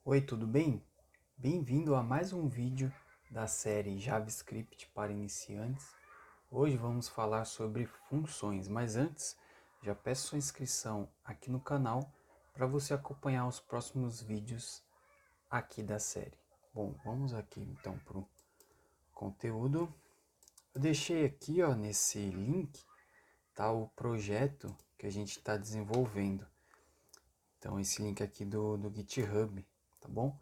Oi, tudo bem? Bem-vindo a mais um vídeo da série JavaScript para iniciantes. Hoje vamos falar sobre funções, mas antes, já peço sua inscrição aqui no canal para você acompanhar os próximos vídeos aqui da série. Bom, vamos aqui então para o conteúdo. Eu deixei aqui, nesse link, tá, o projeto que a gente está desenvolvendo. Então, esse link aqui do GitHub, tá bom?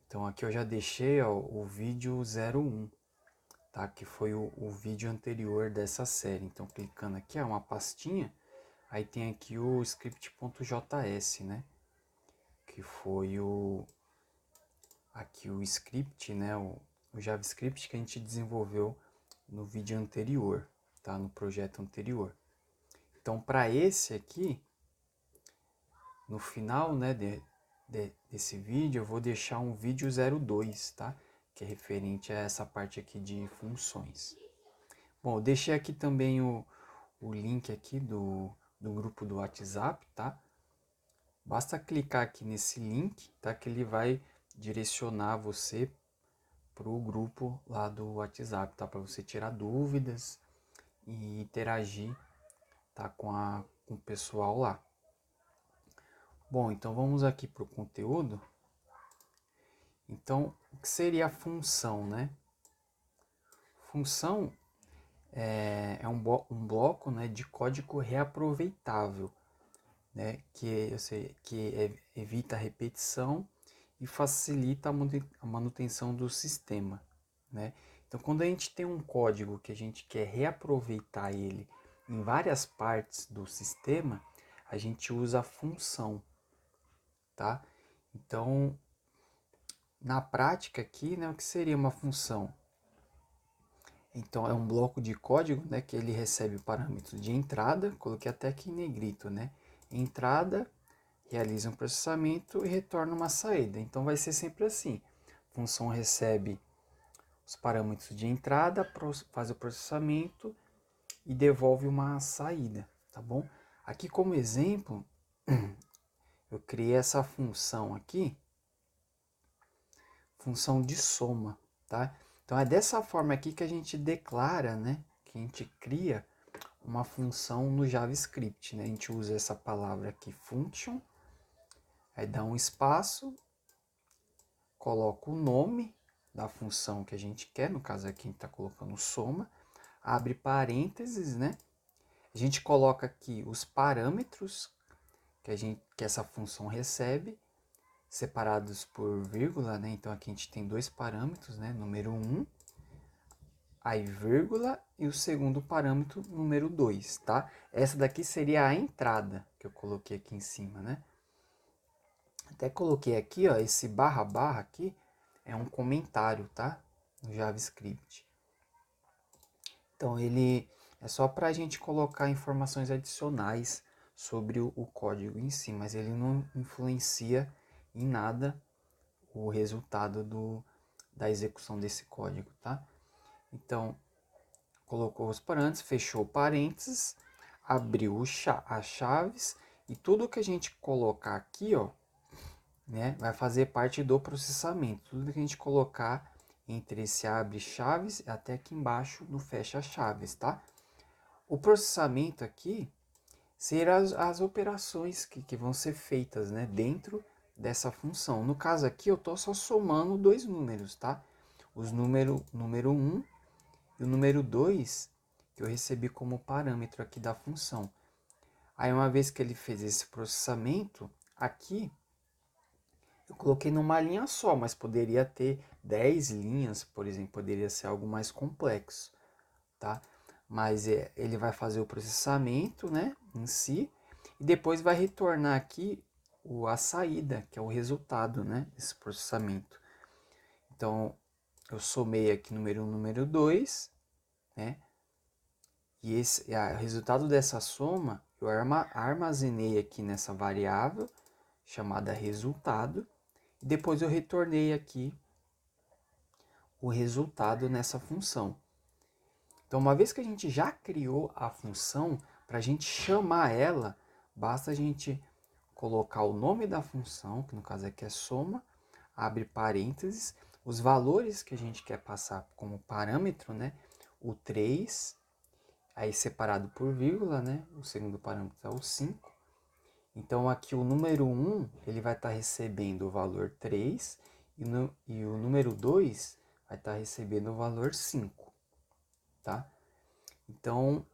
Então aqui eu já deixei o vídeo 01, tá? Que foi o vídeo anterior dessa série. Então clicando aqui, uma pastinha, aí tem aqui o script.js, né? Que foi aqui o script, né? O JavaScript que a gente desenvolveu no vídeo anterior, tá? No projeto anterior. Então para esse aqui, no final, né, desse vídeo, eu vou deixar um vídeo 02, tá? Que é referente a essa parte aqui de funções. Bom, eu deixei aqui também o link aqui do grupo do WhatsApp, tá? Basta clicar aqui nesse link, tá? Que ele vai direcionar você para o grupo lá do WhatsApp, tá? Para você tirar dúvidas e interagir, tá? Com o pessoal lá. Bom, então vamos aqui para o conteúdo. Então, o que seria a função, né? Função é um bloco, né, de código reaproveitável, né, que evita a repetição e facilita a manutenção do sistema, né? Então, quando a gente tem um código que a gente quer reaproveitar ele em várias partes do sistema, a gente usa a função, tá? Então, na prática aqui, né, o que seria uma função? Então é um bloco de código, né, que ele recebe o parâmetro de entrada, coloquei até aqui em negrito, né? Entrada, realiza um processamento e retorna uma saída. Então vai ser sempre assim. A função recebe os parâmetros de entrada, faz o processamento e devolve uma saída, tá bom? Aqui como exemplo, eu criei essa função aqui, função de soma, tá? Então é dessa forma aqui que a gente declara, né, que a gente cria uma função no JavaScript, né? A gente usa essa palavra aqui, function, aí dá um espaço, coloca o nome da função que a gente quer, no caso aqui a gente está colocando soma, abre parênteses, né? A gente coloca aqui os parâmetros que essa função recebe, separados por vírgula, né? Então aqui a gente tem dois parâmetros, né? Número 1, aí vírgula, e o segundo parâmetro, número 2, tá? Essa daqui seria a entrada que eu coloquei aqui em cima, né? Até coloquei aqui, esse barra barra aqui é um comentário, tá? No JavaScript. Então ele é só para a gente colocar informações adicionais sobre o código em si, mas ele não influencia em nada o resultado da execução desse código, tá? Então, colocou os parâmetros, fechou parênteses, abriu as chaves e tudo que a gente colocar aqui, né, vai fazer parte do processamento. Tudo que a gente colocar entre esse abre chaves até aqui embaixo no fecha chaves, tá? O processamento aqui serão as operações que vão ser feitas, né, dentro dessa função. No caso aqui eu estou só somando dois números, tá? Os número 1 e o número 2 que eu recebi como parâmetro aqui da função. Aí uma vez que ele fez esse processamento, aqui eu coloquei numa linha só, mas poderia ter 10 linhas, por exemplo, poderia ser algo mais complexo, tá? Mas ele vai fazer o processamento, né, em si, e depois vai retornar aqui a saída, que é o resultado, né, desse processamento. Então, eu somei aqui número 1, número 2, né, e o resultado dessa soma eu armazenei aqui nessa variável chamada resultado, e depois eu retornei aqui o resultado nessa função. Então, uma vez que a gente já criou a função, para a gente chamar ela, basta a gente colocar o nome da função, que no caso aqui é soma, abre parênteses, os valores que a gente quer passar como parâmetro, né? O 3, aí separado por vírgula, né? O segundo parâmetro é o 5. Então aqui o número 1, ele vai estar recebendo o valor 3 e o número 2 vai estar recebendo o valor 5, tá? Então,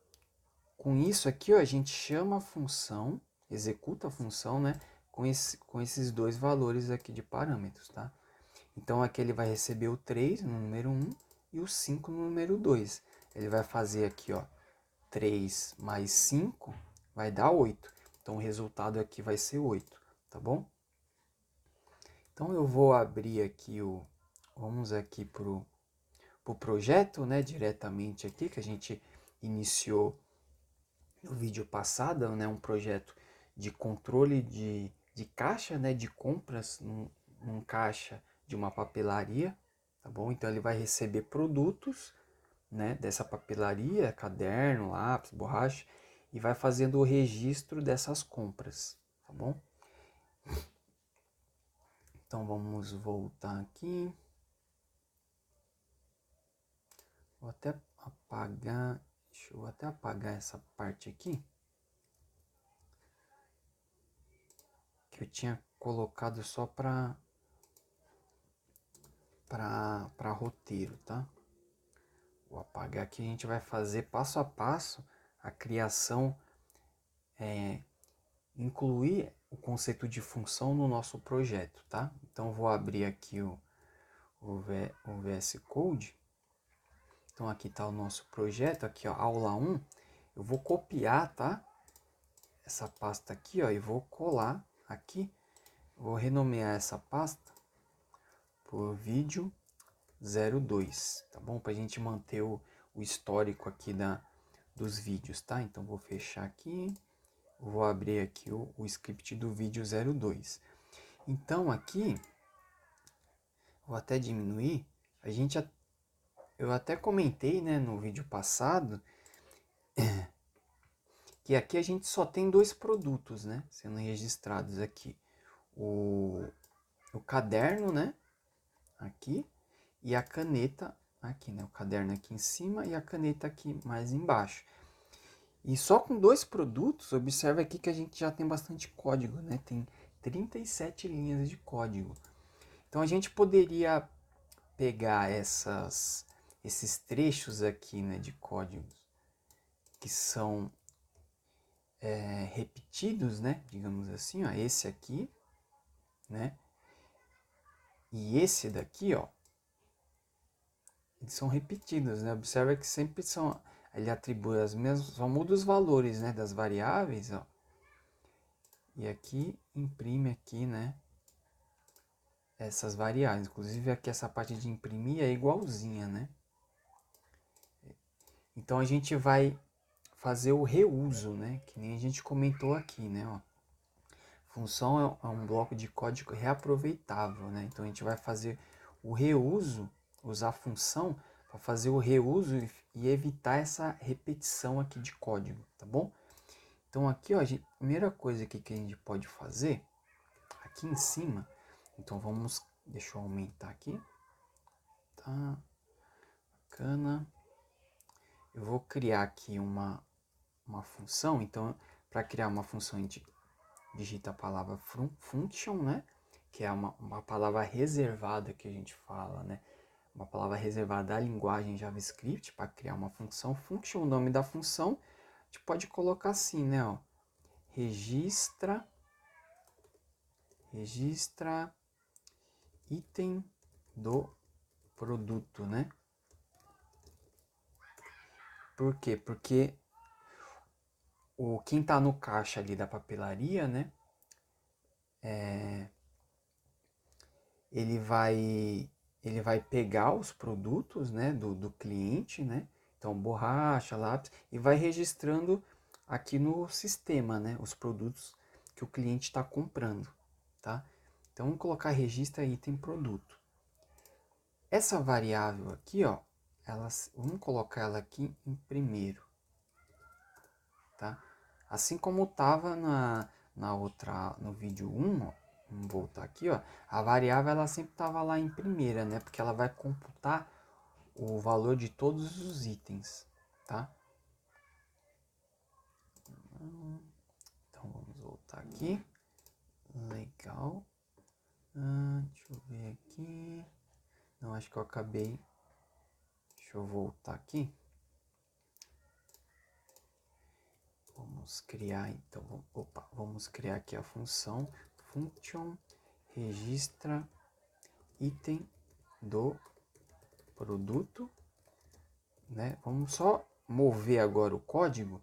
com isso aqui, ó, a gente chama a função, executa a função, né, com esses dois valores aqui de parâmetros, tá? Então, aqui ele vai receber o 3 no número 1 e o 5 no número 2. Ele vai fazer aqui, ó, 3 mais 5 vai dar 8. Então, o resultado aqui vai ser 8, tá bom? Então, eu vou abrir aqui vamos aqui pro projeto, né, diretamente aqui, que a gente iniciou no vídeo passado, né, um projeto de controle de caixa, né, de compras num caixa de uma papelaria, tá bom? Então ele vai receber produtos, né, dessa papelaria, caderno, lápis, borracha, e vai fazendo o registro dessas compras, tá bom? Então vamos voltar aqui. Vou até apagar, deixa eu até apagar essa parte aqui, que eu tinha colocado só para roteiro, tá? Vou apagar aqui, a gente vai fazer passo a passo a criação, incluir o conceito de função no nosso projeto, tá? Então vou abrir aqui o VS Code. Então aqui está o nosso projeto, aqui ó, aula 1. Eu vou copiar, tá? Essa pasta aqui, ó, e vou colar aqui. Vou renomear essa pasta por vídeo 02, tá bom? Para a gente manter o histórico aqui dos vídeos, tá? Então vou fechar aqui, vou abrir aqui o script do vídeo 02. Então aqui, vou até diminuir, eu até comentei, né, no vídeo passado, que aqui a gente só tem dois produtos, né, sendo registrados aqui. O caderno, né, aqui, e a caneta aqui, né, o caderno aqui em cima e a caneta aqui mais embaixo. E só com dois produtos, observa aqui que a gente já tem bastante código, né? Tem 37 linhas de código. Então a gente poderia pegar esses trechos aqui, né, de códigos que são repetidos, né? Digamos assim, ó, esse aqui, né? E esse daqui, ó, eles são repetidos, né? Observa que sempre são, ele atribui as mesmas, só muda os valores, né, das variáveis, ó. E aqui imprime aqui, né, essas variáveis. Inclusive aqui essa parte de imprimir é igualzinha, né? Então a gente vai fazer o reuso, né? Que nem a gente comentou aqui, né? Ó. Função é um bloco de código reaproveitável, né? Então a gente vai fazer o reuso, usar a função para fazer o reuso e evitar essa repetição aqui de código, tá bom? Então aqui, ó, a primeira coisa aqui que a gente pode fazer, aqui em cima, então vamos, deixa eu aumentar aqui, tá? Bacana. Eu vou criar aqui uma função, então para criar uma função a gente digita a palavra function, né? Que é uma palavra reservada que a gente fala, né? Uma palavra reservada da linguagem JavaScript para criar uma função. Function, o nome da função, a gente pode colocar assim, né? Ó, registra item do produto, né? Por quê? Porque quem tá no caixa ali da papelaria, né? Ele vai pegar os produtos, né, do cliente, né? Então, borracha, lápis, e vai registrando aqui no sistema, né, os produtos que o cliente está comprando, tá? Então, vamos colocar registra item produto. Essa variável aqui, ó, vamos colocar ela aqui em primeiro, tá? Assim como estava no vídeo 1, ó, vamos voltar aqui, ó, a variável ela sempre estava lá em primeira, né? Porque ela vai computar o valor de todos os itens, tá? Então vamos voltar aqui. Legal. Deixa eu ver aqui. Não, acho que eu acabei. Deixa eu voltar aqui. Vamos criar, então, vamos criar aqui a função function registra item do produto, né? Vamos só mover agora o código.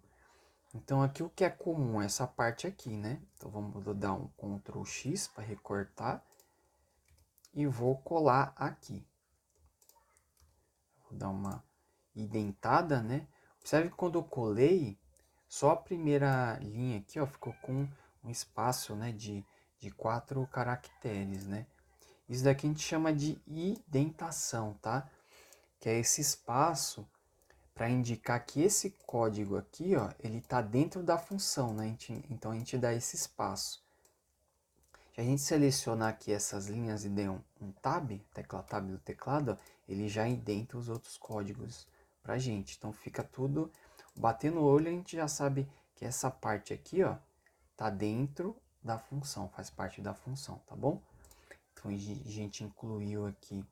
Então aqui o que é comum é essa parte aqui, né? Então vamos dar um Ctrl X para recortar e vou colar aqui. Vou dar uma indentada, né? Observe que quando eu colei, só a primeira linha aqui, ó, ficou com um espaço, né, de 4 caracteres, né? Isso daqui a gente chama de indentação, tá? Que é esse espaço para indicar que esse código aqui, ó, ele está dentro da função, né? Então a gente dá esse espaço. Se a gente selecionar aqui essas linhas e der um tab, tecla tab do teclado, ó, ele já indenta os outros códigos pra gente. Então fica tudo, batendo o olho a gente já sabe que essa parte aqui, ó, tá dentro da função, faz parte da função, tá bom? Então a gente incluiu aqui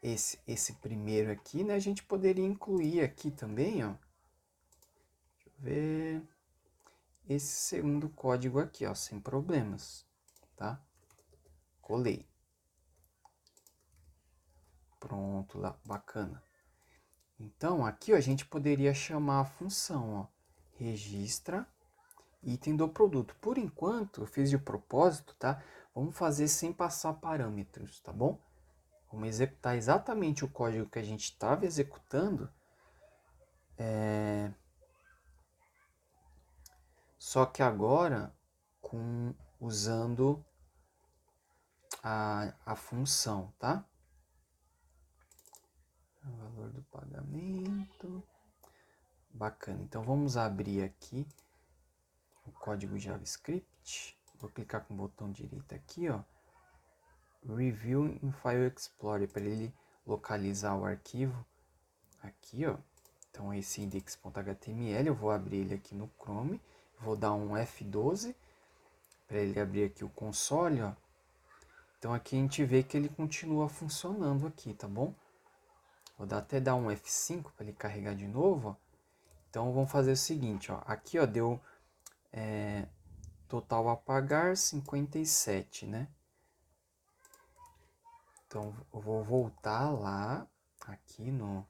esse primeiro aqui, né? A gente poderia incluir aqui também, ó. Deixa eu ver. Esse segundo código aqui, ó, sem problemas, tá? Colei. Pronto, lá, bacana. Então, aqui ó, a gente poderia chamar a função, ó, registra item do produto. Por enquanto, eu fiz de propósito, tá? Vamos fazer sem passar parâmetros, tá bom? Vamos executar exatamente o código que a gente estava executando, só que agora usando a função, tá? O valor do pagamento. Bacana. Então vamos abrir aqui o código JavaScript. Vou clicar com o botão direito aqui, ó. Review in File Explorer, para ele localizar o arquivo aqui, ó. Então esse index.html, eu vou abrir ele aqui no Chrome, vou dar um F12 para ele abrir aqui o console, ó. Então aqui a gente vê que ele continua funcionando aqui, tá bom? Vou até dar um F5 para ele carregar de novo, ó. Então vamos fazer o seguinte, ó. Aqui ó, deu total a pagar 57, né? Então eu vou voltar lá aqui no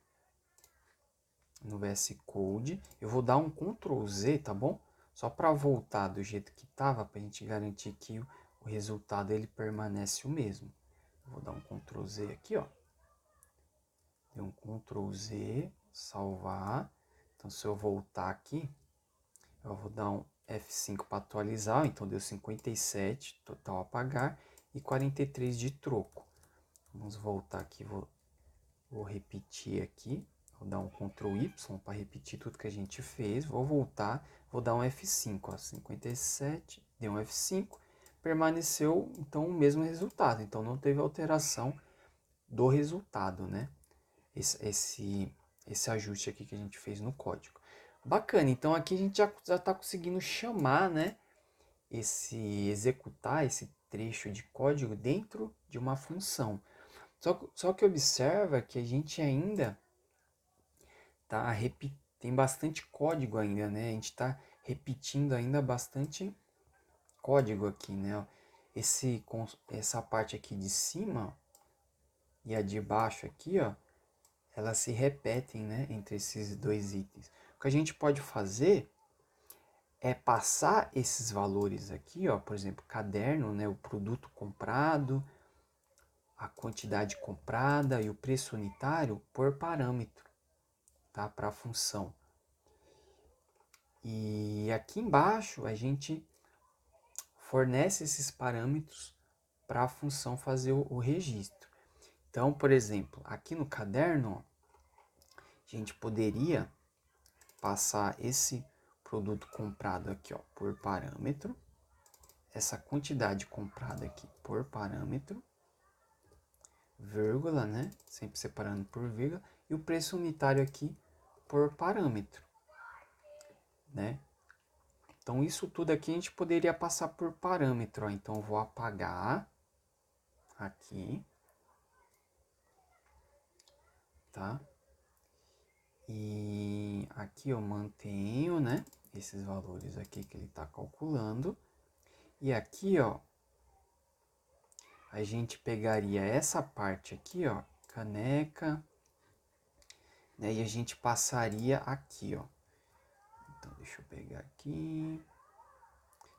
VS Code. Eu vou dar um Ctrl Z, tá bom? Só para voltar do jeito que tava, para a gente garantir que o resultado ele permanece o mesmo. Eu vou dar um Ctrl Z aqui, ó. Deu um Ctrl Z, salvar. Então se eu voltar aqui, eu vou dar um F5 para atualizar. Então deu 57 total a pagar e 43 de troco. Vamos voltar aqui, vou repetir aqui. Vou dar um Ctrl Y para repetir tudo que a gente fez. Vou voltar, vou dar um F5, ó, 57, deu um F5, permaneceu então o mesmo resultado. Então não teve alteração do resultado, né? Esse ajuste aqui que a gente fez no código. Bacana, então aqui a gente já está conseguindo chamar, né? Executar esse trecho de código dentro de uma função. Só que observa que a gente ainda tem bastante código ainda, né? A gente está repetindo ainda bastante código aqui, né? Essa parte aqui de cima, ó, e a de baixo aqui, ó, elas se repetem, né? Entre esses dois itens. O que a gente pode fazer é passar esses valores aqui, ó, por exemplo, caderno, né? O produto comprado, a quantidade comprada e o preço unitário por parâmetro, tá? Para a função. E aqui embaixo a gente fornece esses parâmetros para a função fazer o registro. Então, por exemplo, aqui no caderno, ó, a gente poderia passar esse produto comprado aqui, ó, por parâmetro, essa quantidade comprada aqui por parâmetro, vírgula, né? Sempre separando por vírgula, e o preço unitário aqui por parâmetro, né? Então, isso tudo aqui a gente poderia passar por parâmetro, ó. Então, eu vou apagar aqui, tá? E aqui eu mantenho, né? Esses valores aqui que ele está calculando. E aqui, ó, a gente pegaria essa parte aqui, ó, caneca, né? E a gente passaria aqui, ó. Então, deixa eu pegar aqui.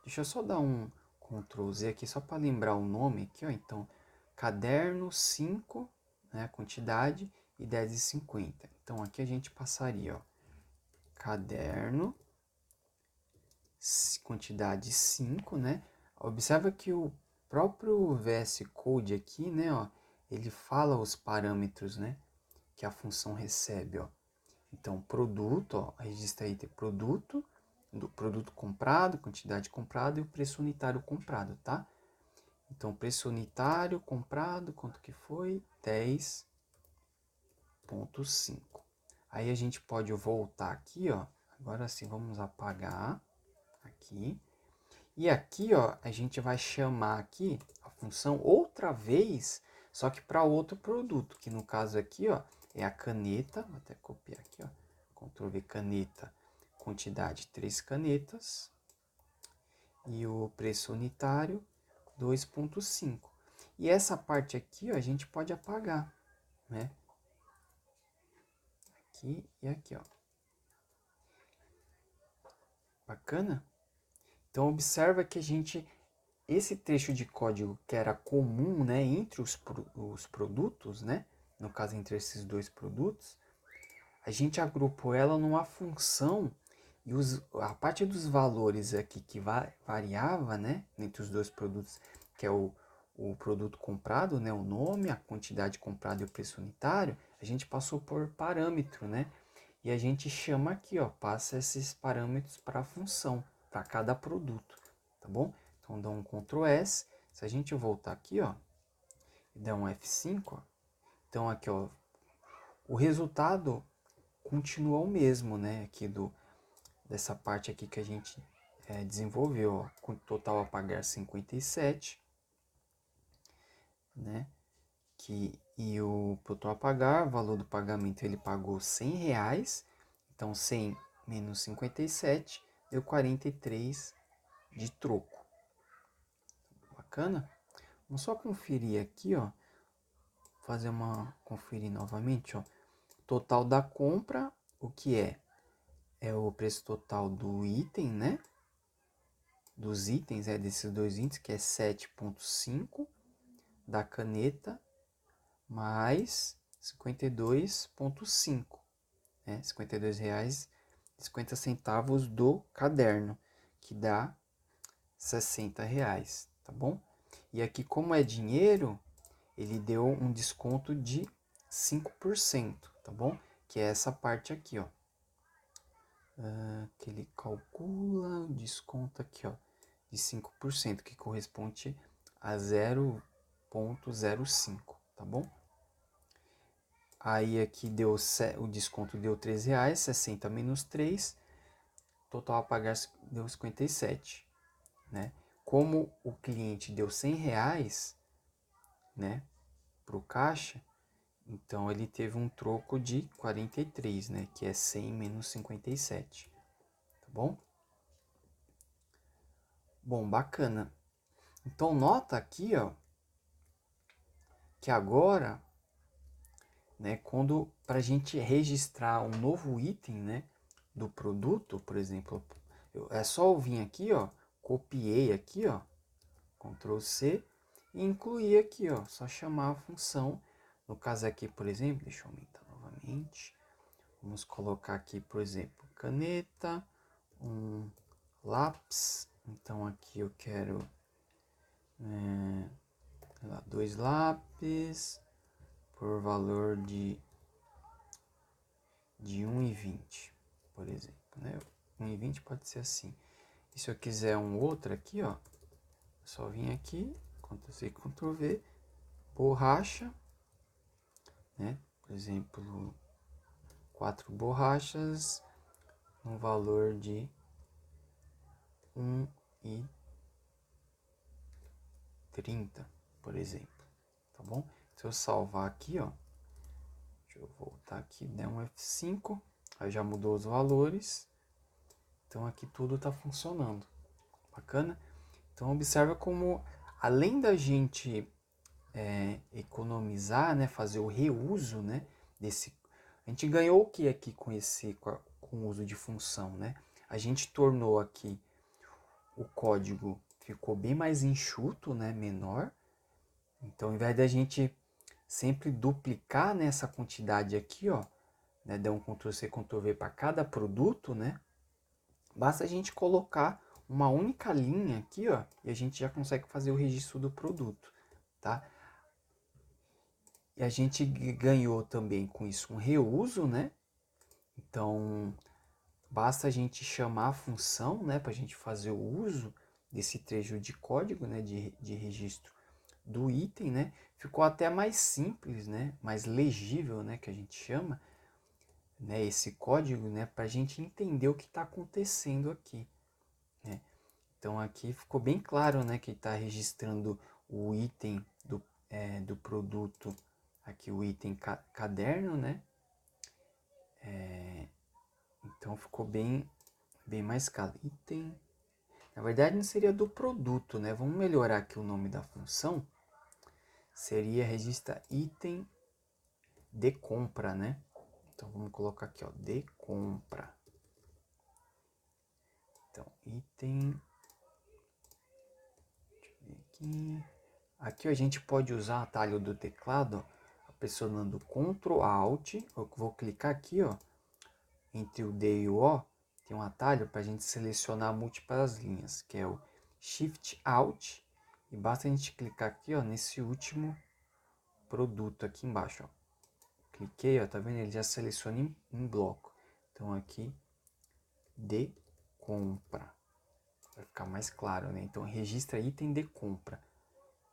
Deixa eu só dar um Ctrl Z aqui, só para lembrar o nome aqui, ó. Então, caderno 5, né? Quantidade, e 10,50. Então, aqui a gente passaria, ó, caderno, quantidade 5, né? Observa que o próprio VS Code aqui, né, ó, ele fala os parâmetros, né, que a função recebe, ó. Então, produto, ó, registra aí produto, do produto comprado, quantidade comprada e o preço unitário comprado, tá? Então, preço unitário comprado, quanto que foi? 10,5. Aí a gente pode voltar aqui, ó. Agora sim, vamos apagar aqui. E aqui, ó, a gente vai chamar aqui a função outra vez, só que para outro produto, que no caso aqui, ó, é a caneta. Vou até copiar aqui, ó. Ctrl V caneta, quantidade 3 canetas. E o preço unitário 2,5. E essa parte aqui, ó, a gente pode apagar, né? Aqui e aqui, ó. Bacana? Então, observa que esse trecho de código que era comum, né, entre os produtos, né, no caso entre esses dois produtos, a gente agrupou ela numa função e a parte dos valores aqui que variava, né, entre os dois produtos, que é o produto comprado, né, o nome, a quantidade comprada e o preço unitário, a gente passou por parâmetro, né, e a gente chama aqui, ó, passa esses parâmetros para a função, para cada produto, tá bom? Então, dá um Ctrl S. Se a gente voltar aqui, ó, e dar um F5, ó, então aqui, ó, o resultado continua o mesmo, né? Aqui dessa parte aqui que a gente desenvolveu, ó, com total a pagar 57, né? E o total a pagar, valor do pagamento, ele pagou R$100, então 100 menos 57 deu 43 de troco. Bacana? Vamos só conferir aqui, ó. Fazer uma conferir novamente, ó. Total da compra, o que é? É o preço total do item, né? Dos itens, desses dois itens, que é 7,5 da caneta, mais 52,5, né? R$52,50 do caderno, que dá R$60, tá bom? E aqui, como é dinheiro, ele deu um desconto de 5%, tá bom? Que é essa parte aqui, ó. Que ele calcula o desconto aqui, ó, de 5%, que corresponde a 0,05, tá bom? Aí aqui deu o desconto deu R$13, 60 menos 3, total a pagar deu 57, né? Como o cliente deu R$100, né, pro caixa, então ele teve um troco de 43, né, que é 100 menos 57, tá bom? Bom, bacana. Então nota aqui, ó, que agora, né, quando para a gente registrar um novo item, né, do produto, por exemplo, é só eu vir aqui, ó, copiei aqui, ó, Ctrl C, e incluir aqui, ó, só chamar a função. No caso aqui, por exemplo, deixa eu aumentar novamente. Vamos colocar aqui, por exemplo, caneta, um lápis. Então aqui eu quero 2 lápis por valor de 1,20, por exemplo, né? 1,20 pode ser assim. E se eu quiser um outro aqui, ó, só vim aqui, Ctrl+C, Ctrl+V, borracha, né? Por exemplo, 4 borrachas, no valor de 1,30, por exemplo, tá bom? Se eu salvar aqui, ó, deixa eu voltar aqui, der um F5, aí já mudou os valores, então aqui tudo tá funcionando, bacana? Então observa como, além da gente economizar, né, fazer o reuso, né, desse, a gente ganhou o que aqui com o uso de função, né? A gente tornou aqui o código, ficou bem mais enxuto, né, menor. Então, ao invés da gente sempre duplicar nessa quantidade aqui, ó, né, dar um Ctrl+C, Ctrl+V para cada produto, né, basta a gente colocar uma única linha aqui, ó, e a gente já consegue fazer o registro do produto, tá? E a gente ganhou também com isso um reuso, né? Então, basta a gente chamar a função, né, para a gente fazer o uso desse trecho de código, né, de registro do item, né? Ficou até mais simples, né, mais legível, né, que a gente chama, né, esse código, né, para a gente entender o que está acontecendo aqui, né? Então aqui ficou bem claro, né, que está registrando o item do produto, aqui o item caderno, né? Então ficou bem mais claro. Item, na verdade não seria do produto, né? Vamos melhorar aqui o nome da função. Seria registra item de compra, né? Então vamos colocar aqui, ó, de compra. Então, item. Deixa eu ver aqui. Aqui a gente pode usar o atalho do teclado, ó, pressionando Ctrl Alt. Eu vou clicar aqui, ó, entre o D e o O, tem um atalho para a gente selecionar múltiplas linhas, que é o Shift Alt. E basta a gente clicar aqui, ó, nesse último produto aqui embaixo, ó. Cliquei, ó, tá vendo? Ele já seleciona em bloco. Então aqui, de compra. Vai ficar mais claro, né? Então registra item de compra.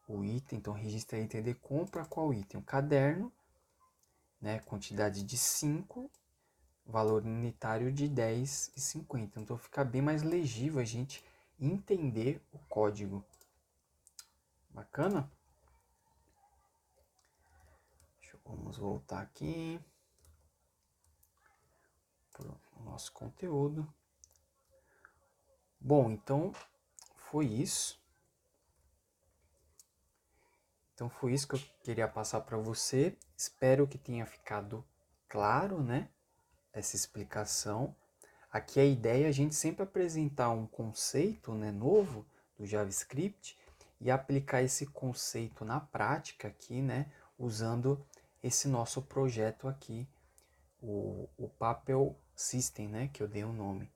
O item, então registra item de compra, qual item? O caderno, né? Quantidade de 5, valor unitário de 10,50. Então fica bem mais legível a gente entender o código. Bacana? Vamos voltar aqui para o nosso conteúdo. Bom, então foi isso. Então foi isso que eu queria passar para você. Espero que tenha ficado claro, né? Essa explicação. Aqui a ideia é a gente sempre apresentar um conceito, né, novo do JavaScript e aplicar esse conceito na prática aqui, né, usando esse nosso projeto aqui, o Papel System, né, que eu dei o nome.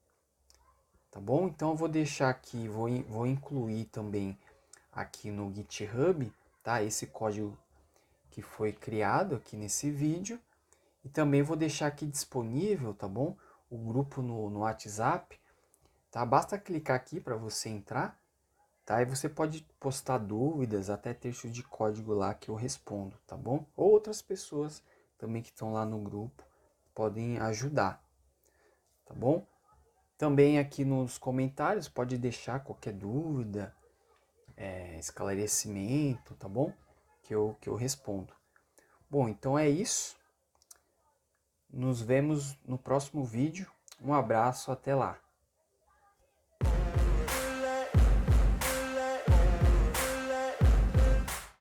Tá bom? Então eu vou deixar aqui, vou incluir também aqui no GitHub, tá? Esse código que foi criado aqui nesse vídeo. E também vou deixar aqui disponível, tá bom? O grupo no WhatsApp, tá? Basta clicar aqui para você entrar, tá? E você pode postar dúvidas, até texto de código lá que eu respondo, tá bom? Ou outras pessoas também que estão lá no grupo podem ajudar, tá bom? Também aqui nos comentários pode deixar qualquer dúvida, esclarecimento, tá bom? Que eu respondo. Bom, então é isso. Nos vemos no próximo vídeo. Um abraço, até lá.